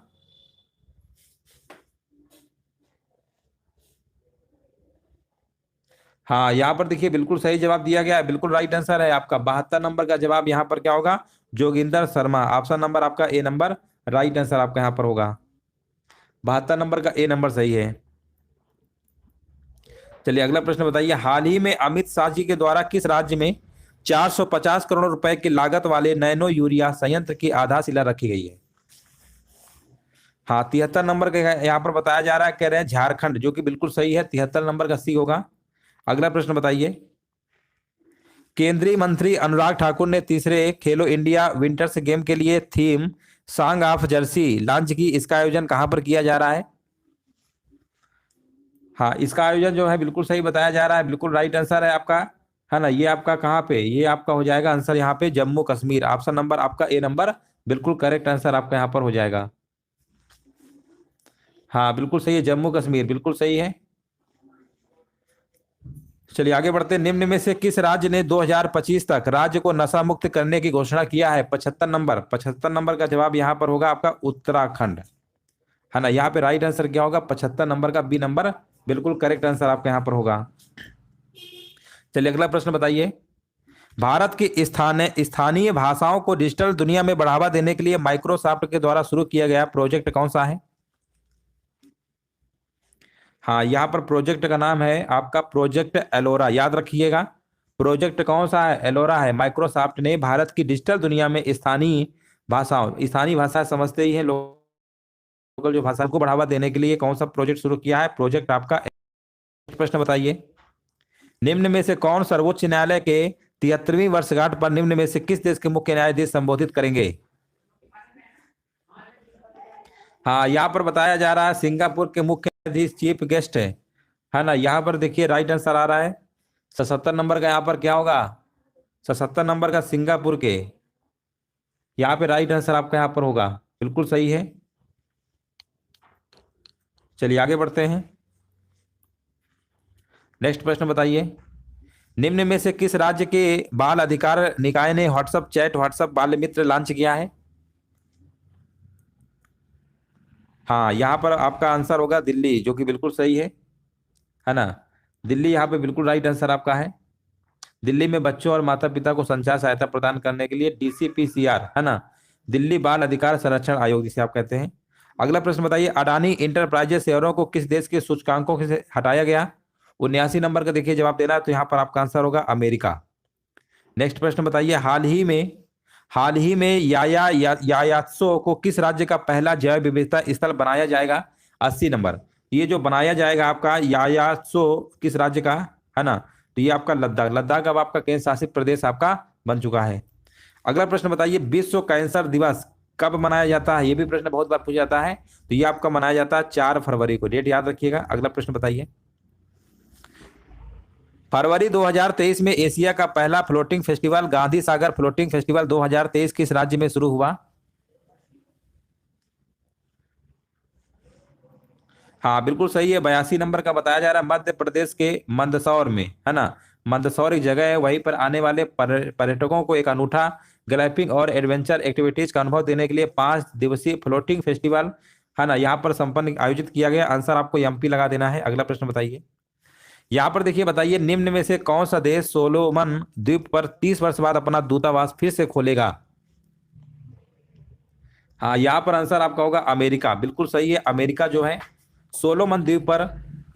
हाँ, यहाँ पर देखिए बिल्कुल सही जवाब दिया गया है, बिल्कुल राइट आंसर है आपका। 72 नंबर का जवाब यहाँ पर क्या होगा? जोगिंदर शर्मा, ऑप्शन नंबर आपका ए नंबर राइट आंसर आपका यहाँ पर होगा। 72 नंबर का ए नंबर सही है। चलिए अगला प्रश्न बताइए, हाल ही में अमित शाह जी के द्वारा किस राज्य में 450 करोड़ रुपए की लागत वाले नैनो यूरिया संयंत्र की आधारशिला रखी गई है? हाँ, 73 नंबर का यहाँ पर बताया जा रहा है, कह रहे हैं झारखंड, जो कि बिल्कुल सही है, 73 नंबर का सी होगा। अगला प्रश्न बताइए, केंद्रीय मंत्री अनुराग ठाकुर ने तीसरे खेलो इंडिया विंटर्स गेम के लिए theme song of Jersey launch की, इसका आयोजन कहां पर किया जा रहा है? हाँ, इसका आयोजन जो है बिल्कुल सही बताया जा रहा है, बिल्कुल राइट आंसर है आपका, है ना। ये आपका कहाँ पे, ये आपका हो जाएगा आंसर यहाँ पे जम्मू कश्मीर, ऑप्शन नंबर आपका ए नंबर बिल्कुल करेक्ट आंसर आपका यहाँ पर हो जाएगा। हाँ बिल्कुल सही है, जम्मू कश्मीर बिल्कुल सही है। चलिए आगे बढ़ते हैं, निम्न में से किस राज्य ने 2025 तक राज्य को नशा मुक्त करने की घोषणा किया है? 75 नंबर का जवाब यहाँ पर होगा आपका उत्तराखंड, है ना। यहाँ पे राइट आंसर क्या होगा? 75 नंबर का बी नंबर बिल्कुल करेक्ट आंसर आपका यहाँ पर होगा। चलिए अगला प्रश्न बताइए, भारत की स्थानीय भाषाओं को डिजिटल दुनिया में बढ़ावा देने के लिए माइक्रोसॉफ्ट के द्वारा शुरू किया गया प्रोजेक्ट कौन सा है? हाँ, यहाँ पर प्रोजेक्ट का नाम है आपका प्रोजेक्ट एलोरा, याद रखिएगा। प्रोजेक्ट कौन सा है? एलोरा है। माइक्रोसॉफ्ट ने भारत की डिजिटल दुनिया में स्थानीय भाषा समझते ही है, लोकल जो भाषा को बढ़ावा देने के लिए कौन सा प्रोजेक्ट शुरू किया है? प्रोजेक्ट आपका। प्रश्न बताइए, निम्न में से कौन सर्वोच्च न्यायालय के 73वीं वर्षगांठ पर निम्न में से किस देश के मुख्य न्यायाधीश संबोधित करेंगे? हाँ, यहाँ पर बताया जा रहा है सिंगापुर के मुख्य न्यायाधीश चीफ गेस्ट है ना। यहाँ पर देखिए राइट आंसर आ रहा है 77 नंबर का, यहाँ पर क्या होगा? 77 नंबर का सिंगापुर के, यहाँ पे राइट आंसर आपका यहाँ पर होगा, बिल्कुल सही है। चलिए आगे बढ़ते हैं, नेक्स्ट प्रश्न बताइए, निम्न में से किस राज्य के बाल अधिकार निकाय ने व्हाट्सएप बाल मित्र लॉन्च किया है? हाँ, यहाँ पर आपका आंसर होगा दिल्ली, जो कि बिल्कुल सही है ना। दिल्ली यहाँ पे बिल्कुल राइट आंसर आपका है। दिल्ली में बच्चों और माता पिता को संचार सहायता प्रदान करने के लिए डीसीपीसीआर, है ना, दिल्ली बाल अधिकार संरक्षण आयोग जिसे आप कहते हैं। अगला प्रश्न बताइए, अडानी इंटरप्राइजेस शेयरों को किस देश के सूचकांकों से हटाया गया? 79 नंबर का देखिए जवाब देना है, तो यहाँ पर आपका आंसर होगा अमेरिका। नेक्स्ट प्रश्न बताइए, हाल ही में यायात्सो को किस राज्य का पहला जैव विविधता स्थल बनाया जाएगा? 80 नंबर, ये जो बनाया जाएगा आपका यायात्सो किस राज्य का, है ना, तो ये आपका लद्दाख अब आपका केंद्र शासित प्रदेश आपका बन चुका है। अगला प्रश्न बताइए, विश्व कैंसर दिवस कब मनाया जाता है? ये भी प्रश्न बहुत बार पूछा जाता है, तो ये आपका मनाया जाता है 4 फरवरी को, डेट याद रखिएगा। अगला प्रश्न बताइए, फरवरी 2023 में एशिया का पहला floating festival Gandhi Sagar floating festival 2023 किस राज्य में शुरू हुआ? हाँ बिल्कुल सही है, 82 नंबर का बताया जा रहा है। मध्य प्रदेश के मंदसौर में, है ना, मंदसौर एक जगह है, वहीं पर आने वाले पर्यटकों को एक अनूठा ग्लैम्पिंग और एडवेंचर एक्टिविटीज का अनुभव देने के लिए 5 दिवसीय फ्लोटिंग फेस्टिवल, है ना, यहाँ पर संपन्न आयोजित किया गया। आंसर आपको एमपी लगा देना है। अगला प्रश्न बताइए। यहाँ पर देखिए, बताइए निम्न में से कौन सा देश सोलोमन द्वीप पर 30 वर्ष बाद अपना दूतावास फिर से खोलेगा? हाँ, यहाँ पर आंसर आपका होगा अमेरिका। बिल्कुल सही है, अमेरिका जो है सोलोमन द्वीप पर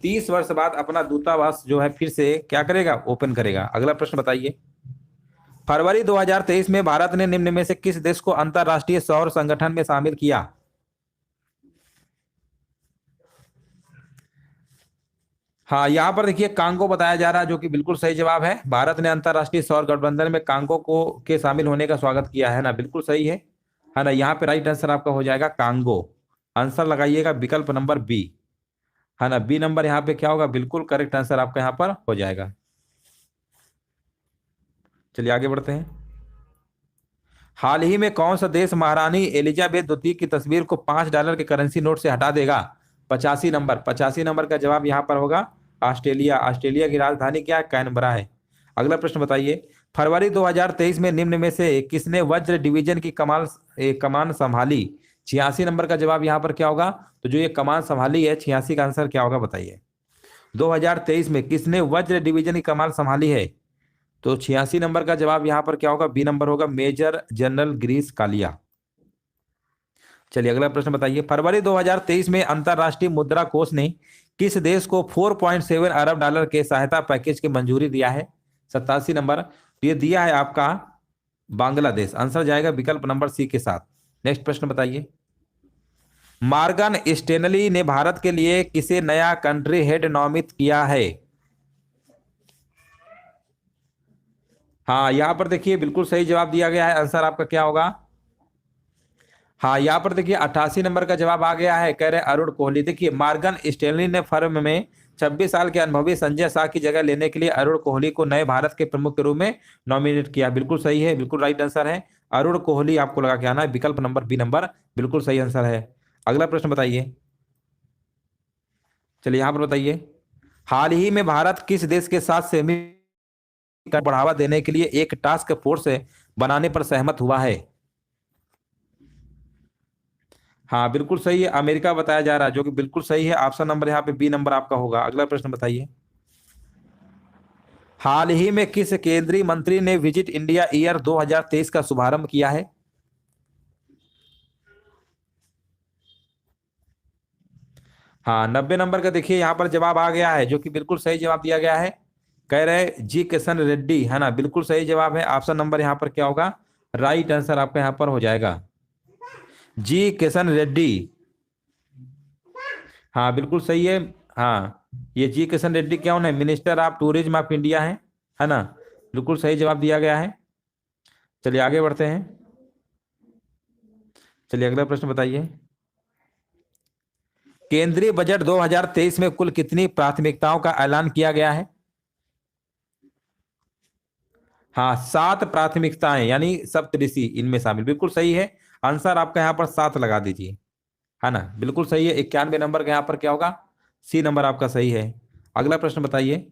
30 वर्ष बाद अपना दूतावास जो है फिर से क्या करेगा, ओपन करेगा। अगला प्रश्न बताइए। फरवरी 2023 में भारत ने निम्न में से किस देश को अंतरराष्ट्रीय सौर संगठन में शामिल किया? हाँ, यहाँ पर देखिए कांगो बताया जा रहा है, जो कि बिल्कुल सही जवाब है। भारत ने अंतरराष्ट्रीय सौर गठबंधन में कांगो को के शामिल होने का स्वागत किया है ना, बिल्कुल सही है ना। यहाँ पे राइट आंसर आपका हो जाएगा कांगो। आंसर लगाइएगा विकल्प नंबर बी, है ना, बी नंबर यहाँ पे क्या होगा, बिल्कुल करेक्ट आंसर आपका यहाँ पर हो जाएगा। चलिए आगे बढ़ते हैं। हाल ही में कौन सा देश महारानी एलिजाबेथ द्वितीय की तस्वीर को $5 के करेंसी नोट से हटा देगा? 85 नंबर, 85 नंबर का जवाब यहाँ पर होगा ऑस्ट्रेलिया। ऑस्ट्रेलिया की राजधानी क्या है, कैनबरा है। अगला प्रश्न बताइए। फरवरी 2023 में निम्न में से किसने वज्र डिवीजन की कमान संभाली? 86 नंबर का जवाब यहाँ पर क्या होगा? तो जो ये कमान संभाली है, 86 का आंसर क्या होगा बताइए। 2023 में किसने वज्र डिवीजन की कमान संभाली है? तो 86 नंबर का जवाब यहाँ पर क्या होगा, बी नंबर होगा, मेजर जनरल गिरीश कालिया। चलिए अगला प्रश्न बताइए। फरवरी 2023 में अंतरराष्ट्रीय मुद्रा कोष ने किस देश को 4.7 अरब डॉलर के सहायता पैकेज की मंजूरी दिया है? 87 नंबर, तो ये दिया है आपका बांग्लादेश। आंसर जाएगा विकल्प नंबर सी के साथ। नेक्स्ट प्रश्न बताइए। मॉर्गन स्टेनली ने भारत के लिए किसे नया कंट्री हेड नामित किया है? हाँ, यहाँ पर देखिए बिल्कुल सही जवाब दिया गया है। आंसर आपका क्या होगा? हाँ, यहाँ पर देखिए 88 नंबर का जवाब आ गया है, कह रहे अरुण कोहली। देखिए मॉर्गन स्टैनली ने फर्म में 26 साल के अनुभवी संजय शाह की जगह लेने के लिए अरुण कोहली को नए भारत के प्रमुख के रूप में नॉमिनेट किया। बिल्कुल सही है, बिल्कुल राइट आंसर है। अरुण कोहली आपको लगा के आना है, विकल्प नंबर बी नंबर बिल्कुल सही आंसर है। अगला प्रश्न बताइए। चलिए यहाँ पर बताइए। हाल ही में भारत किस देश के साथ सेमी का बढ़ावा देने के लिए एक टास्क फोर्स बनाने पर सहमत हुआ है? हाँ बिल्कुल सही है, अमेरिका बताया जा रहा है, जो कि बिल्कुल सही है। ऑप्शन नंबर यहाँ पे बी नंबर आपका होगा। अगला प्रश्न बताइए। हाल ही में किस केंद्रीय मंत्री ने विजिट इंडिया ईयर 2023 का शुभारंभ किया है? हाँ, 90 नंबर का देखिए यहाँ पर जवाब आ गया है, जो कि बिल्कुल सही जवाब दिया गया है। कह रहे जी किशन रेड्डी, है ना, बिल्कुल सही जवाब है। ऑप्शन नंबर यहाँ पर क्या होगा, राइट आंसर आपका यहाँ पर हो जाएगा जी किशन रेड्डी। हाँ बिल्कुल सही है। हाँ, ये जी किशन रेड्डी कौन है, minister of tourism of India है ना, बिल्कुल सही जवाब दिया गया है। चलिए आगे बढ़ते हैं। चलिए अगला प्रश्न बताइए। केंद्रीय बजट 2023 में कुल कितनी प्राथमिकताओं का ऐलान किया गया है? हाँ, 7 प्राथमिकताएं, यानी सप्तऋषि इनमें शामिल, बिल्कुल सही है। आंसर आपका यहाँ पर 7 लगा दीजिए, है ना, बिल्कुल सही है। 91 नंबर का यहाँ पर क्या होगा, सी नंबर आपका सही है। अगला प्रश्न बताइए।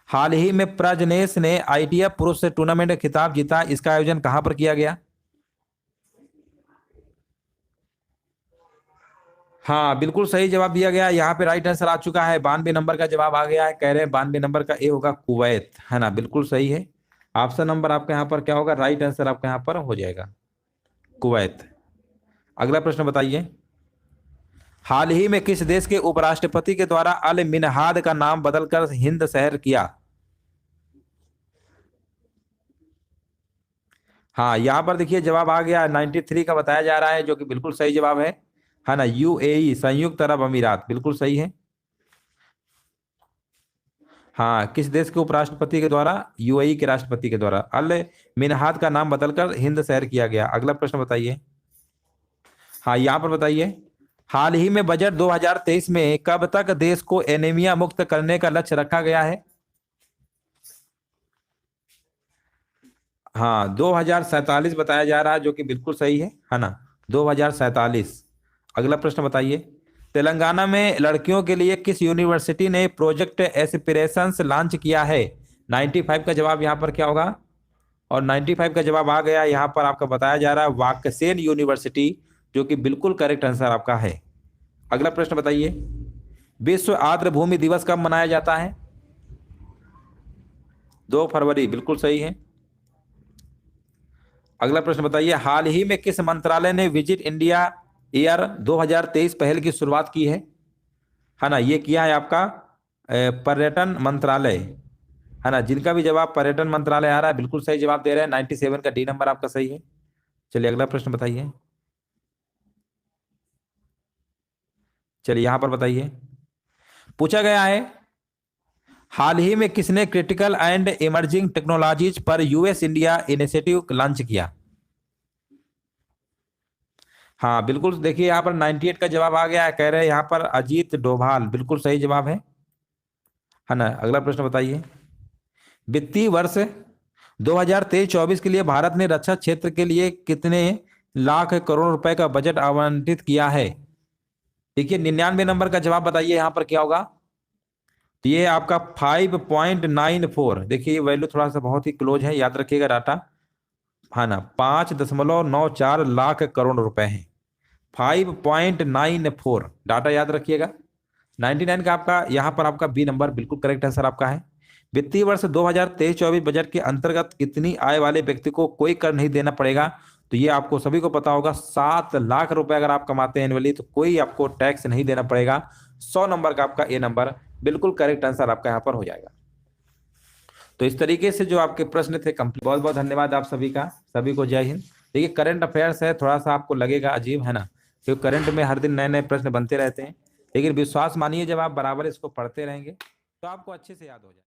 हाल ही में प्रजनेश ने आईटीएफ पुरुष टूर्नामेंट खिताब जीता, इसका आयोजन कहां पर किया गया? हाँ बिल्कुल सही जवाब दिया गया, यहाँ पे राइट आंसर आ चुका है। 92 नंबर का जवाब आ गया है, कह रहे हैं 92 नंबर का ए होगा कुवैत, है ना, बिल्कुल सही है। ऑप्शन नंबर आपका यहाँ पर क्या होगा, राइट आंसर आपका यहाँ पर हो जाएगा कुवैत। अगला प्रश्न बताइए। हाल ही में किस देश के उपराष्ट्रपति के द्वारा अल मिनहाद का नाम बदलकर हिंद शहर किया? हाँ, यहाँ पर देखिए जवाब आ गया, 93 का बताया जा रहा है, जो कि बिल्कुल सही जवाब है ना, यूएई, संयुक्त अरब अमीरात, बिल्कुल सही है। हाँ, किस देश के उपराष्ट्रपति के द्वारा, यूएई के राष्ट्रपति के द्वारा अल मिनहाद का नाम बदलकर हिंद शहर किया गया। अगला प्रश्न बताइए। हाँ, यहाँ पर बताइए। हाल ही में बजट 2023 में कब तक देश को एनीमिया मुक्त करने का लक्ष्य रखा गया है? हाँ, 2047 बताया जा रहा है, जो कि बिल्कुल सही है ना, 2047। अगला प्रश्न बताइए। तेलंगाना में लड़कियों के लिए किस यूनिवर्सिटी ने प्रोजेक्ट एस्पिरेशंस लॉन्च किया है? 95 का जवाब यहाँ पर क्या होगा? और 95 का जवाब आ गया। यहाँ पर आपका बताया जा रहा है वाकसेन यूनिवर्सिटी, जो कि बिल्कुल करेक्ट आंसर आपका है। अगला प्रश्न बताइए, विश्व आर्द्र भूमि दिवस कब मनाया जाता है? 2 फरवरी, बिल्कुल सही है। अगला प्रश्न बताइए, हाल ही में किस मंत्रालय ने विजिट इंडिया ईयर 2023 पहल की शुरुआत की है ना? ये किया है आपका पर्यटन मंत्रालय, है ना? जिनका भी जवाब पर्यटन मंत्रालय आ रहा है बिल्कुल सही जवाब दे रहे हैं। 97 का डी नंबर आपका सही है। चलिए अगला प्रश्न बताइए। चलिए यहां पर बताइए, पूछा गया है, हाल ही में किसने क्रिटिकल एंड इमर्जिंग टेक्नोलॉजीज पर यूएस इंडिया इनिशिएटिव लॉन्च किया? हाँ बिल्कुल, देखिए यहाँ पर 98 का जवाब आ गया है, कह रहे हैं यहाँ पर अजीत डोभाल, बिल्कुल सही जवाब है ना? अगला प्रश्न बताइए, वित्तीय वर्ष 2023-24 के लिए भारत ने रक्षा क्षेत्र के लिए कितने लाख करोड़ रुपए का बजट आवंटित किया है? देखिए 99 नंबर का जवाब बताइए यहाँ पर क्या होगा? तो ये आपका 5.94, देखिए ये वैल्यू थोड़ा सा बहुत ही क्लोज है, याद रखिएगा डाटा, है ना? 5.94 लाख करोड़ रुपए है। 5.94 डाटा याद रखिएगा। 99 का आपका यहाँ पर आपका बी नंबर बिल्कुल करेक्ट आंसर आपका है। वित्तीय वर्ष 2023-24 बजट के अंतर्गत कितनी आय वाले व्यक्ति को कोई कर नहीं देना पड़ेगा? तो ये आपको सभी को पता होगा, 7 लाख रुपए अगर आप कमाते हैं एनुअली तो कोई आपको टैक्स नहीं देना पड़ेगा। 100 नंबर का आपका ए नंबर बिल्कुल करेक्ट आंसर आपका यहाँ पर हो जाएगा। तो इस तरीके से जो आपके प्रश्न थे कंप्लीट। बहुत बहुत धन्यवाद आप सभी का, सभी को जय हिंद। देखिए करंट अफेयर्स है, थोड़ा सा आपको लगेगा अजीब, है ना? क्योंकि करंट में हर दिन नए नए प्रश्न बनते रहते हैं, लेकिन विश्वास मानिए जब आप बराबर इसको पढ़ते रहेंगे तो आपको अच्छे से याद हो जाए।